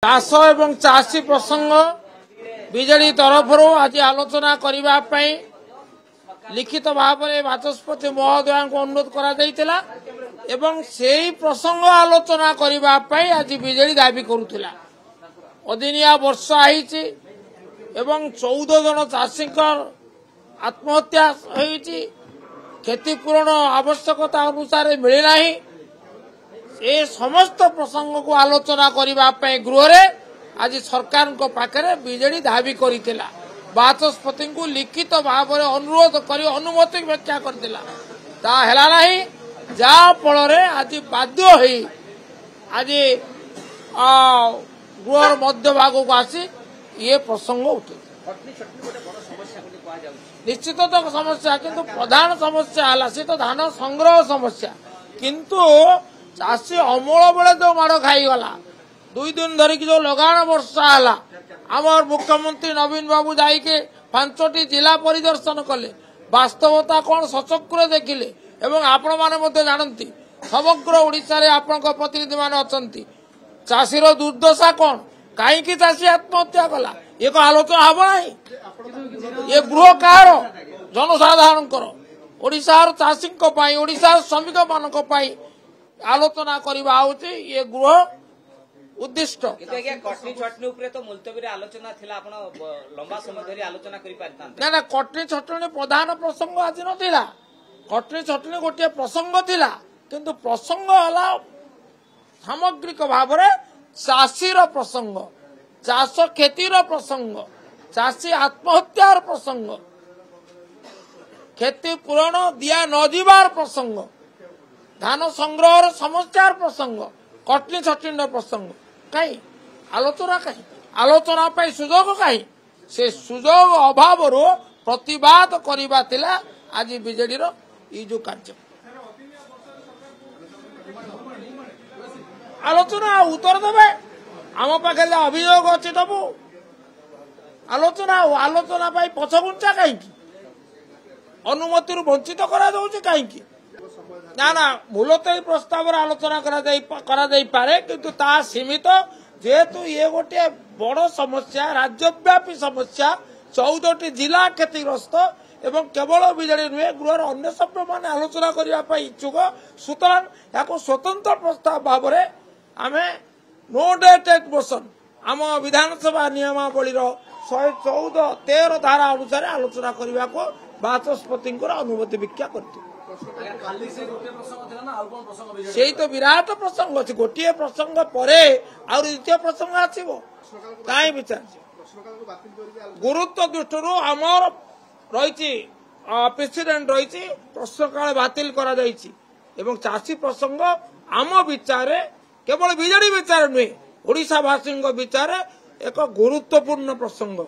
चाष एवं चाषी प्रसंग बीजेडी तरफ आज आलोचना करने लिखित भाव में बाचस्पति महोदय को अनुरोध करा एवं से प्रसंग आलोचना करने आज बीजेडी दाबी करुला। अदिनिया वर्षा होती एवं 14 जन चाषी आत्महत्या होती क्षतिपूरण आवश्यकता अनुसार मिलना ये समस्त प्रसंग को आलोचना करने गृह आज सरकार पाखे बीजेडी दाबी करथिला। बाचस्पति को लिखित भाव में अनुरोध कर अनुमति व्याख्या करथिला ताला नहीं जहा फल आज बाध्य होई आज गृह मध्य भाग को आसी ये प्रसंग उठे। निश्चित तो समस्या किंतु प्रधान समस्या है सी तो धान संग्रह समस्या किंतु चाषी अमल बेले जो माड़ खाईगला 2 दिन धरिकी जो लगाण वर्षा है आमर मुख्यमंत्री नवीन बाबू जाइके 5टी जिला परिदर्शन कले वास्तवता कौन सचक्र देखिले एवं आपण माने जानती समग्र ओडिशा रे आपण प्रतिनिधि माने अछंती चाषीर दुर्दशा कौन कहीं चाषी आत्महत्या कला ये को आलोचना हम ना ये गृह कार जनसाधारण ओडिशार चाषी ओडिशार श्रमिक मान आलोचना करवा ये गृह उद्दिष्ट कटनी छटनी तो मुलतवी आलोचना थिला आपण लंबा समय धरी आलोचना करि पारतांते ना कटनी छटनी प्रधान प्रसंग आज नथिला। कटनी छटनी गोटे प्रसंग थिला किंतु प्रसंग हला सामग्रिक भाव में चाषीर प्रसंग चाष क्षतिर प्रसंग चाषी आत्महत्यार प्रसंग क्षति पूरण दिया नजिबार प्रसंग धान संग्रह समस्यार प्रसंग कटनी छटनी प्रसंग कहीं आलोचना कहीं आलोचना पाई सुजोग कहीं से सुजोग अभाव प्रतिवाद करवा थिला आज बीजेडी ये जो कार्य आलोचना उत्तर देवे आम पाखे अभियोग अच्छी दबू आलोचना आलोचना पाई पछगुंचा कहीं अनुमति वंचित करा कहीं ना ना मूलत प्रस्ताव आलोचना करा पारे किंतु ता सीमित जेहेतु ये गोटे बड़ समस्या राज्यव्यापी समस्या 14टी जिला क्षतिग्रस्त एवं केवल बीजेडी नुहे गृहर अन्य सभ्य मैंने आलोचना करने इच्छुक सुतरां या स्वतंत्र प्रस्ताव भाव में आम नो डेट मोशन आम विधानसभा नियमावली 114-13 धारा अनुसार आलोचना करने को बाचस्पति अनुमति भिक्षा कर तो विराट प्रसंग अच्छी गोटे प्रसंग पर द्वितीय प्रसंग आसो कहीं विचार गुरुत्व दृष्टि आमर रही प्रेसिडेंट रही प्रश्नकाल बातिल कर चाषी प्रसंग आम विचार केवल बीजेडी विचार नुहे ओडिशावासी विचार एक गुरुत्वपूर्ण प्रसंग।